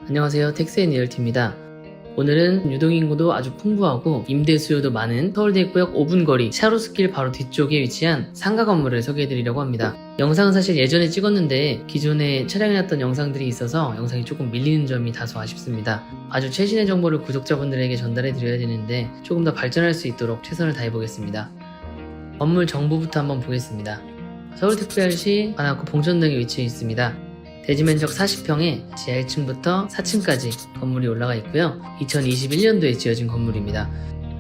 안녕하세요. 텍스앤리얼티입니다. 오늘은 유동인구도 아주 풍부하고 임대 수요도 많은 서울대 입구역 5분 거리 샤로스길 바로 뒤쪽에 위치한 상가 건물을 소개해드리려고 합니다. 영상은 사실 예전에 찍었는데 기존에 촬영해놨던 영상들이 있어서 영상이 조금 밀리는 점이 다소 아쉽습니다. 아주 최신의 정보를 구독자분들에게 전달해드려야 되는데 조금 더 발전할 수 있도록 최선을 다해보겠습니다. 건물 정보부터 한번 보겠습니다. 서울특별시 관악구 봉천동에 위치해 있습니다. 대지면적 40평에 지하 1층부터 4층까지 건물이 올라가 있고요. 2021년도에 지어진 건물입니다.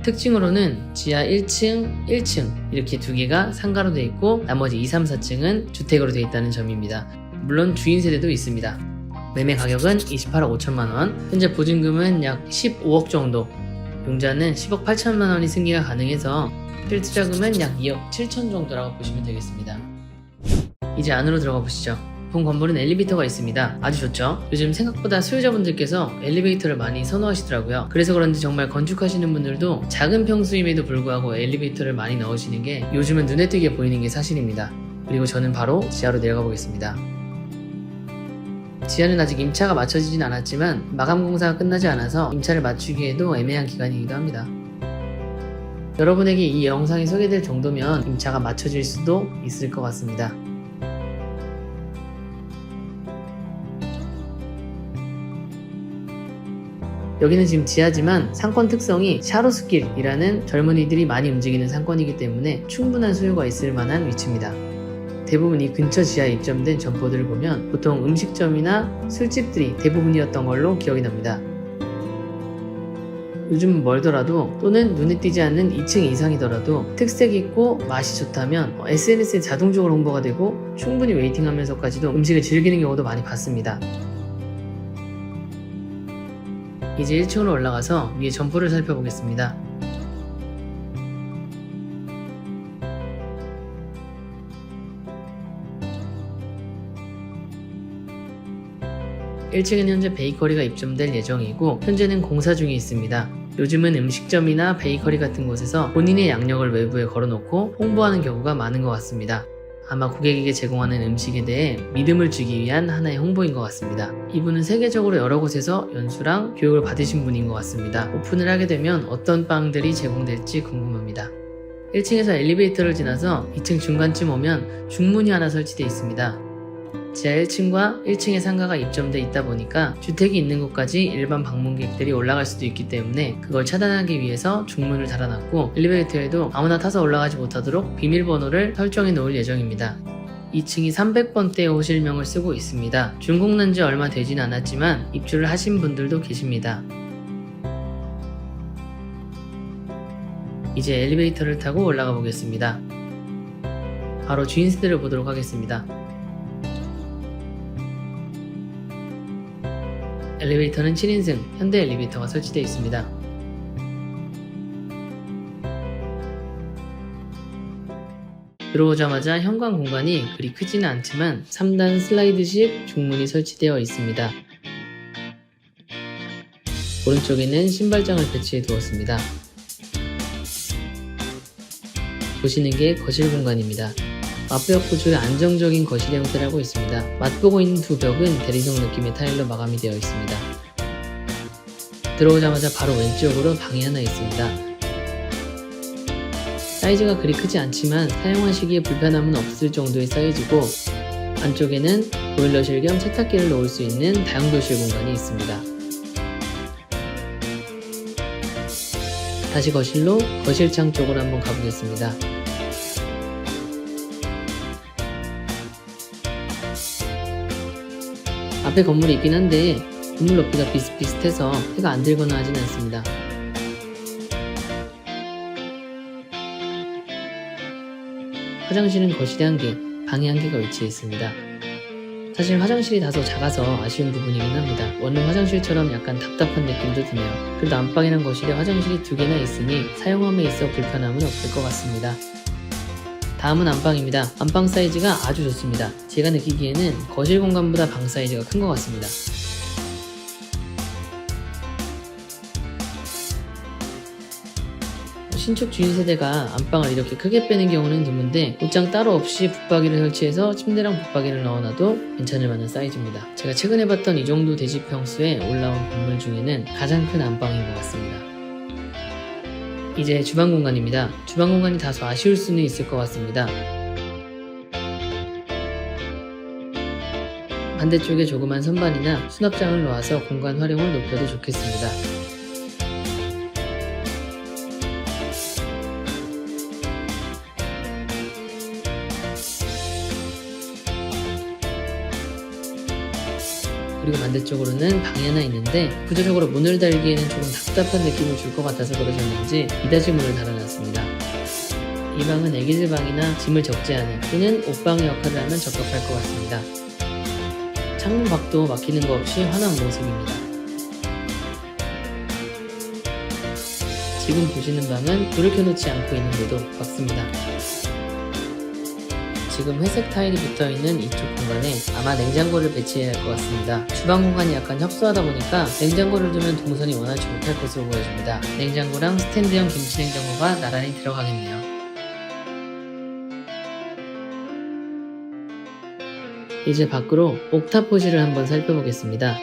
특징으로는 지하 1층, 1층 이렇게 두 개가 상가로 되어 있고 나머지 2, 3, 4층은 주택으로 되어 있다는 점입니다. 물론 주인 세대도 있습니다. 매매 가격은 28억 5천만원, 현재 보증금은 약 15억 정도, 용자는 10억 8천만원이 승계가 가능해서 실투자금은 약 2억 7천 정도라고 보시면 되겠습니다. 이제 안으로 들어가 보시죠. 본 건물은 엘리베이터가 있습니다. 아주 좋죠? 요즘 생각보다 수요자분들께서 엘리베이터를 많이 선호하시더라고요. 그래서 그런지 정말 건축하시는 분들도 작은 평수임에도 불구하고 엘리베이터를 많이 넣으시는 게 요즘은 눈에 띄게 보이는 게 사실입니다. 그리고 저는 바로 지하로 내려가 보겠습니다. 지하는 아직 임차가 마쳐지진 않았지만 마감 공사가 끝나지 않아서 임차를 맞추기에도 애매한 기간이기도 합니다. 여러분에게 이 영상이 소개될 정도면 임차가 맞춰질 수도 있을 것 같습니다. 여기는 지금 지하지만 상권 특성이 샤로스길이라는 젊은이들이 많이 움직이는 상권이기 때문에 충분한 수요가 있을 만한 위치입니다. 대부분 이 근처 지하에 입점된 점포들을 보면 보통 음식점이나 술집들이 대부분이었던 걸로 기억이 납니다. 요즘 멀더라도 또는 눈에 띄지 않는 2층 이상이더라도 특색 있고 맛이 좋다면 SNS에 자동적으로 홍보가 되고 충분히 웨이팅하면서까지도 음식을 즐기는 경우도 많이 봤습니다. 이제 1층으로 올라가서 위에 점포를 살펴보겠습니다. (1층에는) 현재 베이커리가 입점될 예정이고 현재는 공사 중에 있습니다. 요즘은 음식점이나 베이커리 같은 곳에서 본인의 양력을 외부에 걸어놓고 홍보하는 경우가 많은 것 같습니다. 아마 고객에게 제공하는 음식에 대해 믿음을 주기 위한 하나의 홍보인 것 같습니다. 이분은 세계적으로 여러 곳에서 연수랑 교육을 받으신 분인 것 같습니다. 오픈을 하게 되면 어떤 빵들이 제공될지 궁금합니다. 1층에서 엘리베이터를 지나서 2층 중간쯤 오면 중문이 하나 설치되어 있습니다. 지하 1층과 1층의 상가가 입점되어 있다 보니까 주택이 있는 곳까지 일반 방문객들이 올라갈 수도 있기 때문에 그걸 차단하기 위해서 중문을 달아놨고 엘리베이터에도 아무나 타서 올라가지 못하도록 비밀번호를 설정해 놓을 예정입니다. 2층이 300번대 호실명을 쓰고 있습니다. 준공난 지 얼마 되진 않았지만 입주를 하신 분들도 계십니다. 이제 엘리베이터를 타고 올라가 보겠습니다. 바로 주인세대를 보도록 하겠습니다. 엘리베이터는 7인승 현대 엘리베이터가 설치되어 있습니다. 들어오자마자 현관 공간이 그리 크지는 않지만 3단 슬라이드식 중문이 설치되어 있습니다. 오른쪽에는 신발장을 배치해 두었습니다. 보시는 게 거실 공간입니다. 맞벽 구조의 안정적인 거실 형태를 하고 있습니다. 맞보고 있는 두 벽은 대리석 느낌의 타일로 마감이 되어 있습니다. 들어오자마자 바로 왼쪽으로 방이 하나 있습니다. 사이즈가 그리 크지 않지만 사용하시기에 불편함은 없을 정도의 사이즈고 안쪽에는 보일러실 겸 세탁기를 놓을 수 있는 다용도실 공간이 있습니다. 다시 거실로 거실창 쪽으로 한번 가보겠습니다. 앞에 건물이 있긴 한데 건물 높이가 비슷비슷해서 해가 안 들거나 하진 않습니다. 화장실은 거실에 1개, 방에 1개가 위치해 있습니다. 사실 화장실이 다소 작아서 아쉬운 부분이긴 합니다. 원룸 화장실처럼 약간 답답한 느낌도 드네요. 그래도 안방이랑 거실에 화장실이 2개나 있으니 사용함에 있어 불편함은 없을 것 같습니다. 다음은 안방입니다. 안방 사이즈가 아주 좋습니다. 제가 느끼기에는 거실 공간보다 방 사이즈가 큰 것 같습니다. 신축 주인 세대가 안방을 이렇게 크게 빼는 경우는 드문데 옷장 따로 없이 붙박이를 설치해서 침대랑 붙박이를 넣어놔도 괜찮을 만한 사이즈입니다. 제가 최근에 봤던 이 정도 대지 평수에 올라온 건물 중에는 가장 큰 안방인 것 같습니다. 이제 주방 공간입니다. 주방 공간이 다소 아쉬울 수는 있을 것 같습니다. 반대쪽에 조그만 선반이나 수납장을 놓아서 공간 활용을 높여도 좋겠습니다. 그리고 반대쪽으로는 방이 하나 있는데 구조적으로 문을 달기에는 조금 답답한 느낌을 줄 것 같아서 그러셨는지 이다지 문을 달아놨습니다. 이 방은 애기들 방이나 짐을 적재하는 또는 옷방의 역할을 하면 적합할 것 같습니다. 창문 밖도 막히는 거 없이 환한 모습입니다. 지금 보시는 방은 불을 켜놓지 않고 있는데도 밝습니다. 지금 회색 타일이 붙어있는 이쪽 공간에 아마 냉장고를 배치해야 할 것 같습니다. 주방 공간이 약간 협소하다 보니까 냉장고를 두면 동선이 원하지 못할 것으로 보여집니다. 냉장고랑 스탠드형 김치 냉장고가 나란히 들어가겠네요. 이제 밖으로 옥탑포실을 한번 살펴보겠습니다.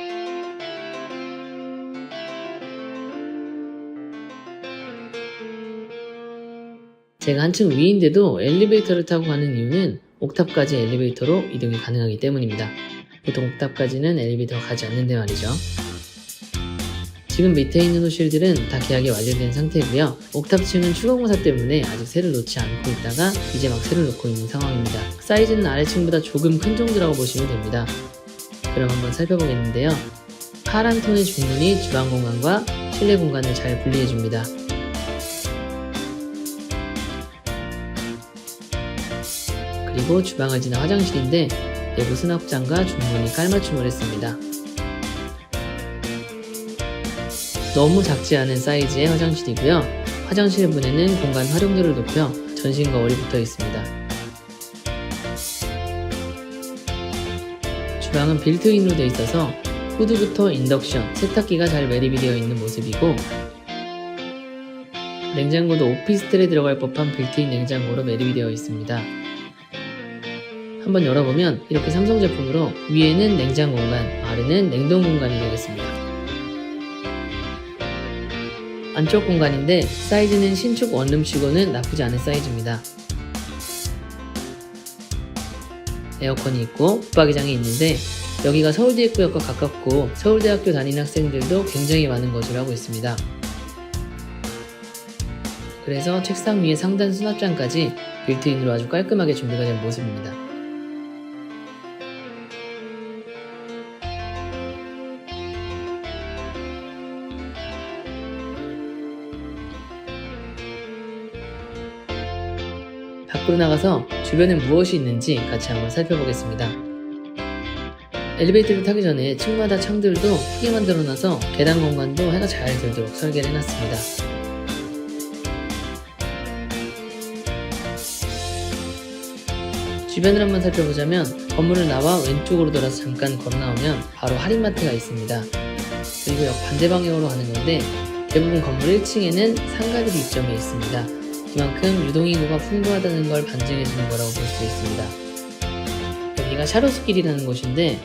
제가 한층 위인데도 엘리베이터를 타고 가는 이유는 옥탑까지 엘리베이터로 이동이 가능하기 때문입니다. 보통 옥탑까지는 엘리베이터가 가지 않는데 말이죠. 지금 밑에 있는 호실들은 다 계약이 완료된 상태고요. 옥탑층은 추가공사 때문에 아직 새를 놓지 않고 있다가 이제 막 새를 놓고 있는 상황입니다. 사이즈는 아래층보다 조금 큰 정도라고 보시면 됩니다. 그럼 한번 살펴보겠는데요. 파란 톤의 중문이 주방 공간과 실내 공간을 잘 분리해줍니다. 그리고 주방을 지나 화장실인데 내부 수납장과 중문이 깔맞춤을 했습니다. 너무 작지 않은 사이즈의 화장실이고요. 화장실 문에는 공간 활용도를 높여 전신 거울이 붙어 있습니다. 주방은 빌트인으로 되어 있어서 후드부터 인덕션, 세탁기가 잘 매립이 되어 있는 모습이고 냉장고도 오피스텔에 들어갈 법한 빌트인 냉장고로 매립이 되어 있습니다. 한번 열어보면 이렇게 삼성 제품으로 위에는 냉장 공간, 아래는 냉동 공간이 되겠습니다. 안쪽 공간인데 사이즈는 신축 원룸치고는 나쁘지 않은 사이즈입니다. 에어컨이 있고 붙박이장이 있는데 여기가 서울대입구역과 가깝고 서울대학교 다니는 학생들도 굉장히 많은 것으로 알고 있습니다. 그래서 책상 위에 상단 수납장까지 빌트인으로 아주 깔끔하게 준비가 된 모습입니다. 밖으로 나가서 주변에 무엇이 있는지 같이 한번 살펴보겠습니다. 엘리베이터를 타기 전에 층마다 창들도 크게 만들어놔서 계단 공간도 해가 잘 들도록 설계를 해놨습니다. 주변을 한번 살펴보자면 건물을 나와 왼쪽으로 돌아서 잠깐 걸어 나오면 바로 할인마트가 있습니다. 그리고 역 반대 방향으로 가는 건데 대부분 건물 1층에는 상가들이 입점해 있습니다. 그만큼 유동인구가 풍부하다는 걸 반증해주는 거라고 볼 수 있습니다. 여기가 샤로스길이라는 곳인데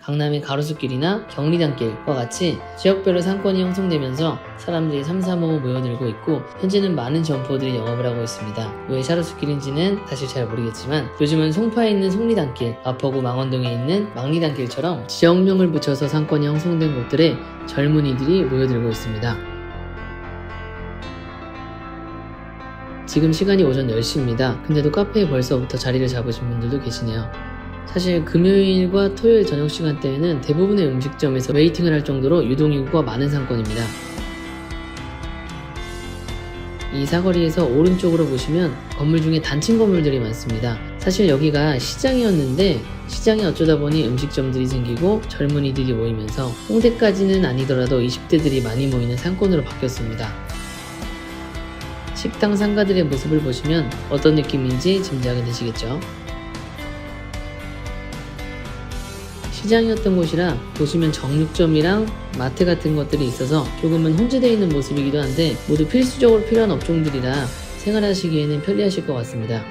강남의 가로수길이나 경리단길과 같이 지역별로 상권이 형성되면서 사람들이 삼삼오오 모여들고 있고 현재는 많은 점포들이 영업을 하고 있습니다. 왜 샤로수길인지는 사실 잘 모르겠지만 요즘은 송파에 있는 송리단길, 마포구 망원동에 있는 망리단길처럼 지역명을 붙여서 상권이 형성된 곳들에 젊은이들이 모여들고 있습니다. 지금 시간이 오전 10시입니다. 근데도 카페에 벌써부터 자리를 잡으신 분들도 계시네요. 사실 금요일과 토요일 저녁 시간대에는 대부분의 음식점에서 웨이팅을 할 정도로 유동인구가 많은 상권입니다. 이 사거리에서 오른쪽으로 보시면 건물 중에 단층 건물들이 많습니다. 사실 여기가 시장이었는데 시장에 어쩌다 보니 음식점들이 생기고 젊은이들이 모이면서 홍대까지는 아니더라도 20대들이 많이 모이는 상권으로 바뀌었습니다. 식당 상가들의 모습을 보시면 어떤 느낌인지 짐작이 되시겠죠? 시장이었던 곳이라 보시면 정육점이랑 마트 같은 것들이 있어서 조금은 혼재되어 있는 모습이기도 한데 모두 필수적으로 필요한 업종들이라 생활하시기에는 편리하실 것 같습니다.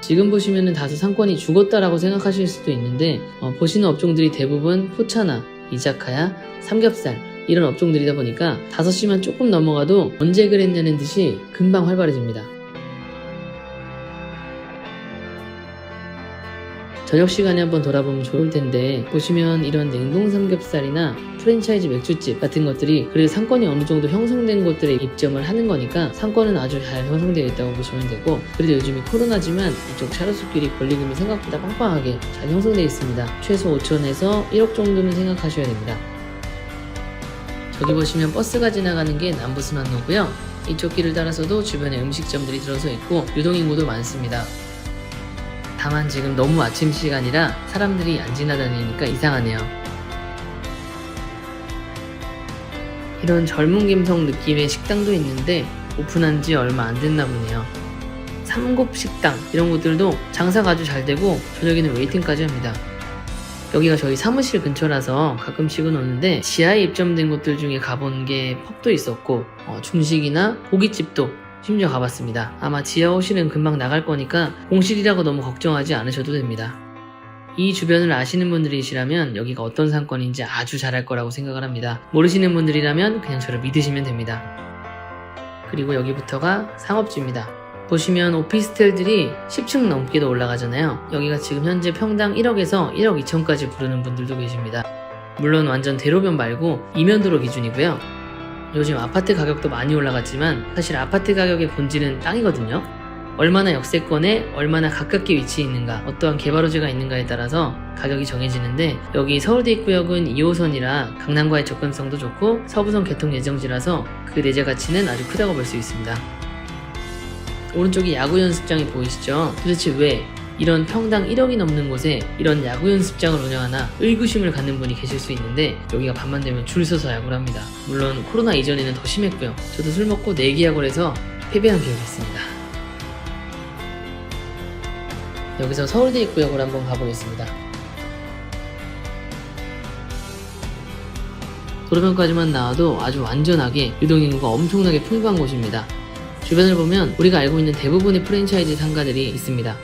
지금 보시면은 다소 상권이 죽었다라고 생각하실 수도 있는데 보시는 업종들이 대부분 포차나 이자카야, 삼겹살 이런 업종들이다 보니까 5시만 조금 넘어가도 언제 그랬냐는 듯이 금방 활발해집니다. 저녁 시간에 한번 돌아보면 좋을 텐데 보시면 이런 냉동 삼겹살이나 프랜차이즈 맥주집 같은 것들이 그래도 상권이 어느 정도 형성된 곳들에 입점을 하는 거니까 상권은 아주 잘 형성되어 있다고 보시면 되고, 그래도 요즘이 코로나지만 이쪽 샤르수길이 권리금이 생각보다 빵빵하게 잘 형성되어 있습니다. 최소 5천에서 1억 정도는 생각하셔야 됩니다. 저기 보시면 버스가 지나가는 게 남부순환로고요. 이쪽 길을 따라서도 주변에 음식점들이 들어서 있고 유동인구도 많습니다. 다만 지금 너무 아침 시간이라 사람들이 안 지나다니니까 이상하네요. 이런 젊은 감성 느낌의 식당도 있는데 오픈한 지 얼마 안 됐나 보네요. 삼곱식당 이런 곳들도 장사가 아주 잘 되고 저녁에는 웨이팅까지 합니다. 여기가 저희 사무실 근처라서 가끔씩은 오는데 지하에 입점된 곳들 중에 가본 게 펍도 있었고 중식이나 고깃집도 심지어 가봤습니다. 아마 지하 호실은 금방 나갈 거니까 공실이라고 너무 걱정하지 않으셔도 됩니다. 이 주변을 아시는 분들이시라면 여기가 어떤 상권인지 아주 잘할 거라고 생각을 합니다. 모르시는 분들이라면 그냥 저를 믿으시면 됩니다. 그리고 여기부터가 상업지입니다. 보시면 오피스텔들이 10층 넘게도 올라가잖아요. 여기가 지금 현재 평당 1억에서 1억 2천까지 부르는 분들도 계십니다. 물론 완전 대로변 말고 이면도로 기준이고요. 요즘 아파트 가격도 많이 올라갔지만 사실 아파트 가격의 본질은 땅이거든요. 얼마나 역세권에 얼마나 가깝게 위치해 있는가, 어떠한 개발 호재가 있는가에 따라서 가격이 정해지는데 여기 서울대 입구역은 2호선이라 강남과의 접근성도 좋고 서부선 개통 예정지라서 그 내재 가치는 아주 크다고 볼 수 있습니다. 오른쪽에 야구 연습장이 보이시죠? 도대체 왜 이런 평당 1억이 넘는 곳에 이런 야구 연습장을 운영하나 의구심을 갖는 분이 계실 수 있는데 여기가 밤만 되면 줄 서서 야구를 합니다. 물론 코로나 이전에는 더 심했고요. 저도 술 먹고 내기야구를 해서 패배한 기억이 있습니다. 여기서 서울대 입구역을 한번 가보겠습니다. 도로변까지만 나와도 아주 완전하게 유동인구가 엄청나게 풍부한 곳입니다. 주변을 보면 우리가 알고 있는 대부분의 프랜차이즈 상가들이 있습니다.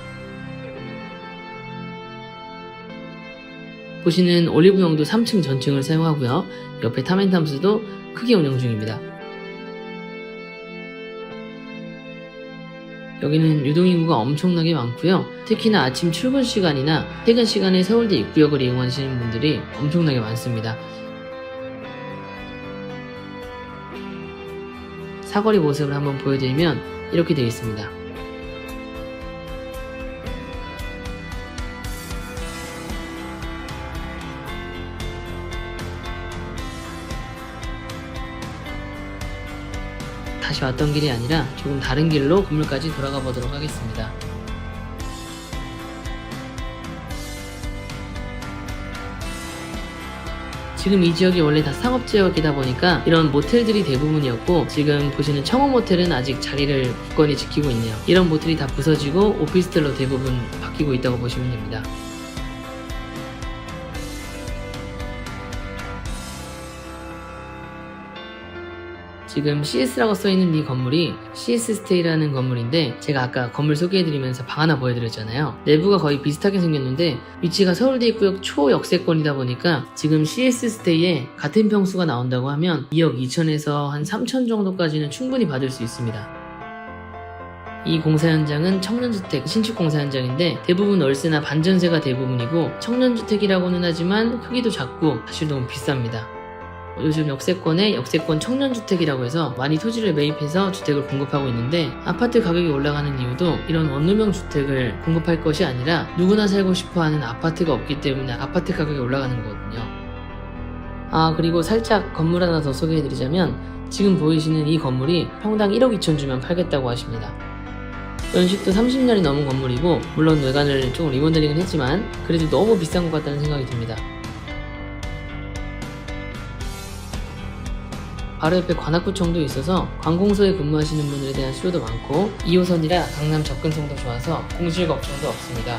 보시는 올리브영도 3층 전층을 사용하고요. 옆에 탐앤탐스도 크게 운영 중입니다. 여기는 유동인구가 엄청나게 많고요. 특히나 아침 출근 시간이나 퇴근 시간에 서울대 입구역을 이용하시는 분들이 엄청나게 많습니다. 사거리 모습을 한번 보여드리면 이렇게 되어 있습니다. 다시 왔던 길이 아니라 조금 다른 길로 건물까지 돌아가 보도록 하겠습니다. 지금 이 지역이 원래 다 상업지역이다 보니까 이런 모텔들이 대부분이었고 지금 보시는 청호 모텔은 아직 자리를 굳건히 지키고 있네요. 이런 모텔이 다 부서지고 오피스텔로 대부분 바뀌고 있다고 보시면 됩니다. 지금 CS라고 써있는 이 건물이 CS 스테이라는 건물인데 제가 아까 건물 소개해드리면서 방 하나 보여드렸잖아요. 내부가 거의 비슷하게 생겼는데 위치가 서울대 입구역 초역세권이다 보니까 지금 CS 스테이에 같은 평수가 나온다고 하면 2억 2천에서 한 3천 정도까지는 충분히 받을 수 있습니다. 이 공사 현장은 청년주택 신축 공사 현장인데 대부분 월세나 반전세가 대부분이고 청년주택이라고는 하지만 크기도 작고 사실 너무 비쌉니다. 요즘 역세권에 역세권 청년주택이라고 해서 많이 토지를 매입해서 주택을 공급하고 있는데 아파트 가격이 올라가는 이유도 이런 원룸형 주택을 공급할 것이 아니라 누구나 살고 싶어하는 아파트가 없기 때문에 아파트 가격이 올라가는 거거든요. 그리고 살짝 건물 하나 더 소개해드리자면 지금 보이시는 이 건물이 평당 1억 2천 주면 팔겠다고 하십니다. 연식도 30년이 넘은 건물이고 물론 외관을 조금 리모델링은 했지만 그래도 너무 비싼 것 같다는 생각이 듭니다. 바로 옆에 관악구청도 있어서 관공서에 근무하시는 분들에 대한 수요도 많고 2호선이라 강남 접근성도 좋아서 공실 걱정도 없습니다.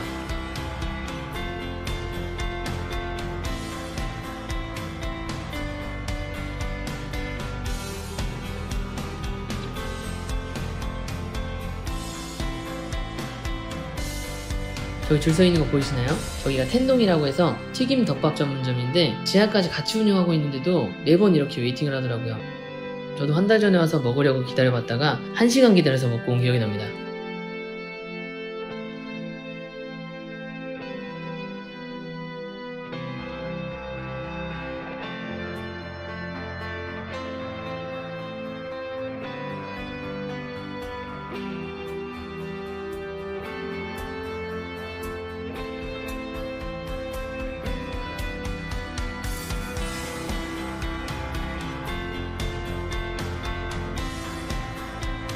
저기 줄 서 있는 거 보이시나요? 저기가 텐동이라고 해서 튀김 덮밥 전문점인데 지하까지 같이 운영하고 있는데도 매번 이렇게 웨이팅을 하더라고요. 저도 한 달 전에 와서 먹으려고 기다려봤다가 1시간 기다려서 먹고 온 기억이 납니다.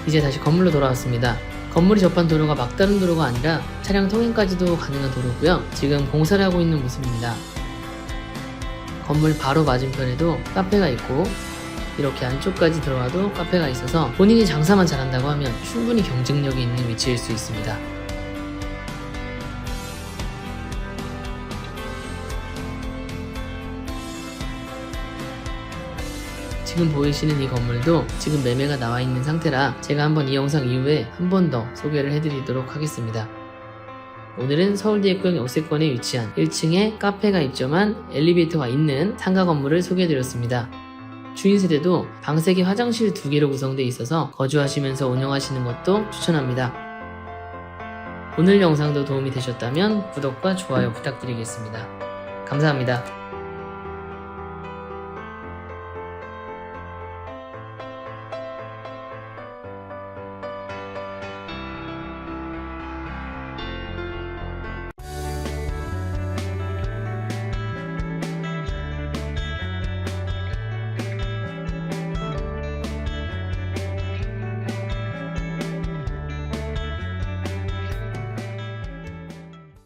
이제 다시 건물로 돌아왔습니다. 건물이 접한 도로가 막다른 도로가 아니라 차량 통행까지도 가능한 도로고요. 지금 공사를 하고 있는 모습입니다. 건물 바로 맞은편에도 카페가 있고 이렇게 안쪽까지 들어와도 카페가 있어서 본인이 장사만 잘한다고 하면 충분히 경쟁력이 있는 위치일 수 있습니다. 지금 보이시는 이 건물도 지금 매매가 나와 있는 상태라 제가 한번 이 영상 이후에 한 번 더 소개를 해드리도록 하겠습니다. 오늘은 서울대입구역 역세권에 위치한 1층에 카페가 입점한 엘리베이터가 있는 상가 건물을 소개해드렸습니다. 주인 세대도 방 3개, 화장실 2개로 구성되어 있어서 거주하시면서 운영하시는 것도 추천합니다. 오늘 영상도 도움이 되셨다면 구독과 좋아요 부탁드리겠습니다. 감사합니다.